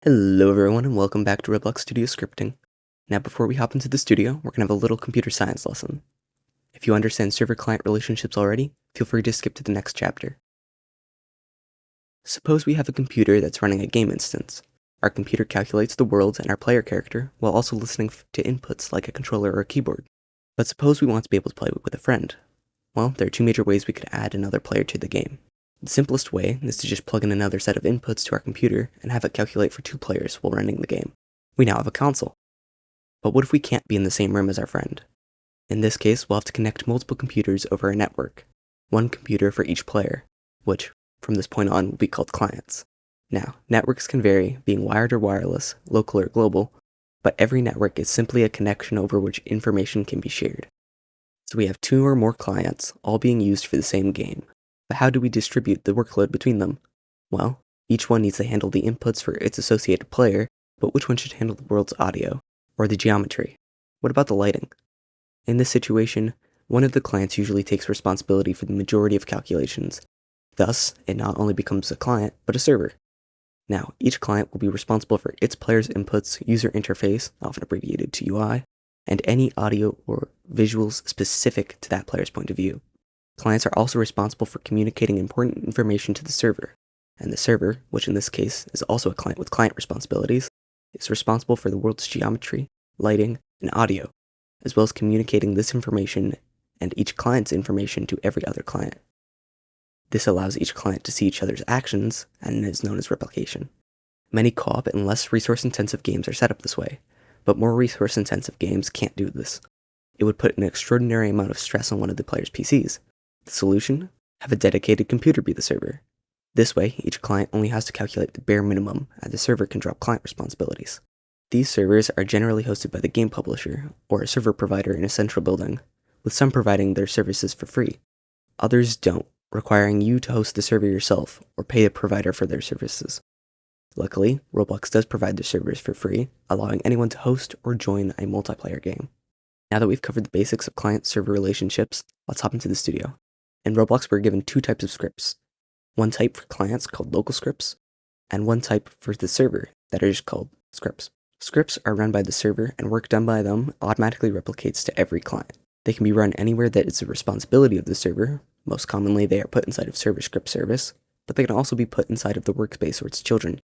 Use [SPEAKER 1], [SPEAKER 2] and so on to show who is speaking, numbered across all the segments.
[SPEAKER 1] Hello everyone and welcome back to ROBLOX Studio Scripting. Now before we hop into the studio, we're going to have a little computer science lesson. If you understand server-client relationships already, feel free to skip to the next chapter. Suppose we have a computer that's running a game instance. Our computer calculates the world and our player character while also listening to inputs like a controller or a keyboard. But suppose we want to be able to play with a friend. Well, there are two major ways we could add another player to the game. The simplest way is to just plug in another set of inputs to our computer and have it calculate for two players while running the game. We now have a console. But what if we can't be in the same room as our friend? In this case, we'll have to connect multiple computers over a network, one computer for each player, which, from this point on, will be called clients. Now, networks can vary, being wired or wireless, local or global, but every network is simply a connection over which information can be shared. So we have two or more clients, all being used for the same game. But how do we distribute the workload between them? Well, each one needs to handle the inputs for its associated player, but which one should handle the world's audio, or the geometry? What about the lighting? In this situation, one of the clients usually takes responsibility for the majority of calculations. Thus, it not only becomes a client, but a server. Now, each client will be responsible for its player's inputs, user interface, often abbreviated to UI, and any audio or visuals specific to that player's point of view. Clients are also responsible for communicating important information to the server, and the server, which in this case is also a client with client responsibilities, is responsible for the world's geometry, lighting, and audio, as well as communicating this information and each client's information to every other client. This allows each client to see each other's actions and is known as replication. Many co-op and less resource-intensive games are set up this way, but more resource-intensive games can't do this. It would put an extraordinary amount of stress on one of the player's PCs. The solution? Have a dedicated computer be the server. This way, each client only has to calculate the bare minimum, and the server can drop client responsibilities. These servers are generally hosted by the game publisher, or a server provider in a central building, with some providing their services for free. Others don't, requiring you to host the server yourself, or pay a provider for their services. Luckily, Roblox does provide their servers for free, allowing anyone to host or join a multiplayer game. Now that we've covered the basics of client-server relationships, let's hop into the studio. In Roblox, we're given two types of scripts. One type for clients called local scripts, and one type for the server that are just called scripts. Scripts are run by the server, and work done by them automatically replicates to every client. They can be run anywhere that is the responsibility of the server. Most commonly, they are put inside of server script service, but they can also be put inside of the workspace or its children,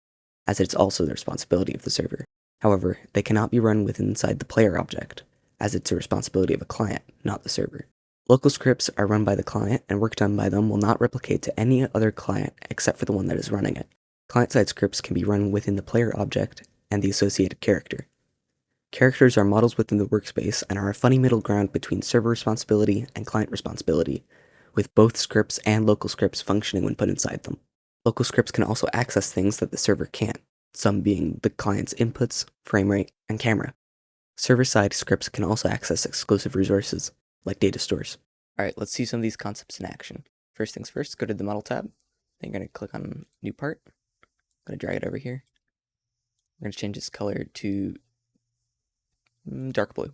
[SPEAKER 1] as it's also the responsibility of the server. However, they cannot be run within inside the player object, as it's the responsibility of a client, not the server. Local scripts are run by the client, and work done by them will not replicate to any other client except for the one that is running it. Client-side scripts can be run within the player object and the associated character. Characters are models within the workspace and are a funny middle ground between server responsibility and client responsibility, with both scripts and local scripts functioning when put inside them. Local scripts can also access things that the server can't, some being the client's inputs, frame rate, and camera. Server-side scripts can also access exclusive resources, like data stores. Alright, let's see some of these concepts in action. First things first, go to the model tab. Then you're going to click on new part. I'm going to drag it over here. We're going to change its color to dark blue.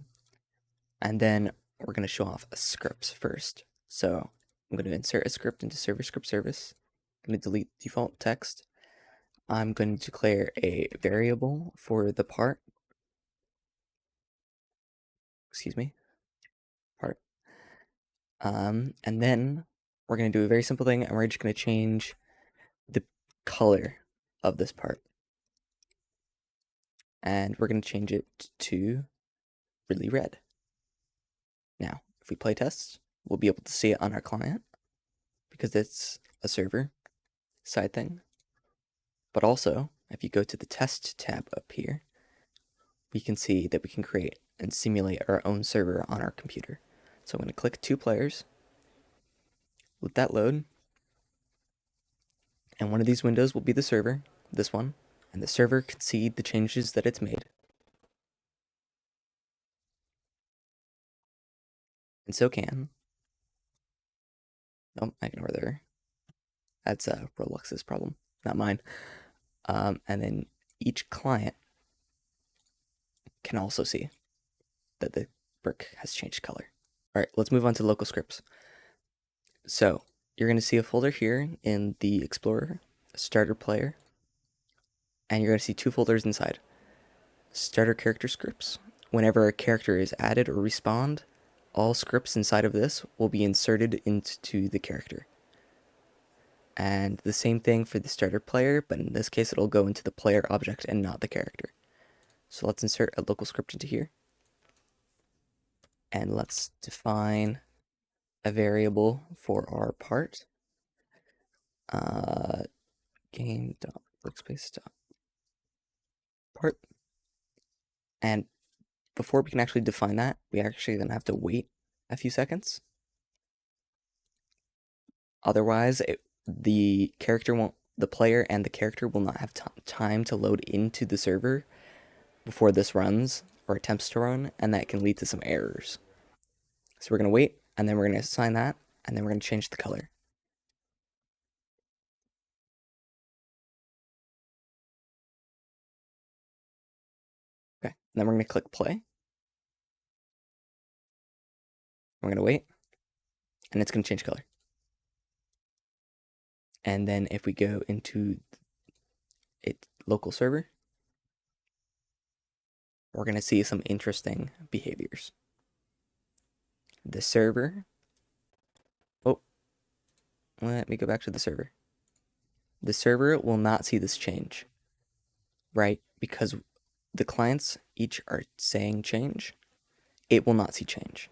[SPEAKER 1] And then we're going to show off scripts first. So I'm going to insert a script into server script service. I'm going to delete default text. I'm going to declare a variable for the part. Part. And then we're going to do a very simple thing, and we're just going to change the color of this part. And we're going to change it to really red. Now, if we play tests, we'll be able to see it on our client, because it's a server side thing. But also, if you go to the test tab up here, we can see that we can create and simulate our own server on our computer. So I'm going to click 2 players, let that load, and one of these windows will be the server, this one, and the server can see the changes that it's made. And so can, oh, ignore there. That's ROBLOX's problem, not mine. And then each client can also see that the brick has changed color. All right, let's move on to local scripts. So you're going to see a folder here in the Explorer, starter player. and you're going to see two folders inside. Starter character scripts. Whenever a character is added or respawned, all scripts inside of this will be inserted into the character. And the same thing for the starter player, but in this case it'll go into the player object and not the character. So let's insert a local script into here. And let's define a variable for our part. Game.workspace.part. And before we can actually define that, we actually then have to wait a few seconds. Otherwise, the player and the character will not have time to load into the server before this runs or attempts to run, and that can lead to some errors. So we're going to wait, and then we're going to assign that, and then we're going to change the color. Okay, and then we're going to click play. We're going to wait, and it's going to change color. And then if we go into its local server, we're going to see some interesting behaviors. The server, let me go back to the server. The server will not see this change, right? Because the clients each are saying change. It will not see change.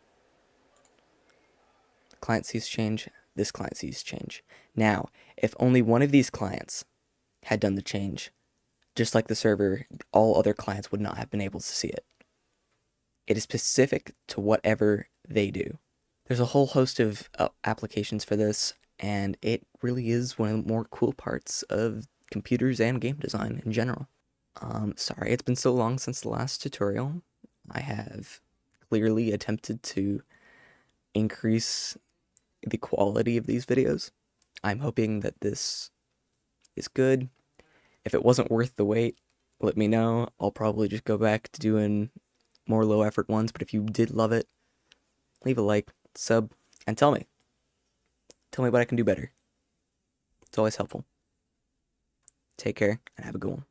[SPEAKER 1] The client sees change, this client sees change. Now, if only one of these clients had done the change, just like the server, all other clients would not have been able to see it. It is specific to whatever they do. There's a whole host of applications for this, and it really is one of the more cool parts of computers and game design in general. Sorry it's been so long since the last tutorial. I have clearly attempted to increase the quality of these videos. I'm hoping that this is good. If it wasn't worth the wait, let me know. I'll probably just go back to doing more low effort ones, but if you did love it, leave a like, sub, and tell me. Tell me what I can do better. It's always helpful. Take care, and have a good one.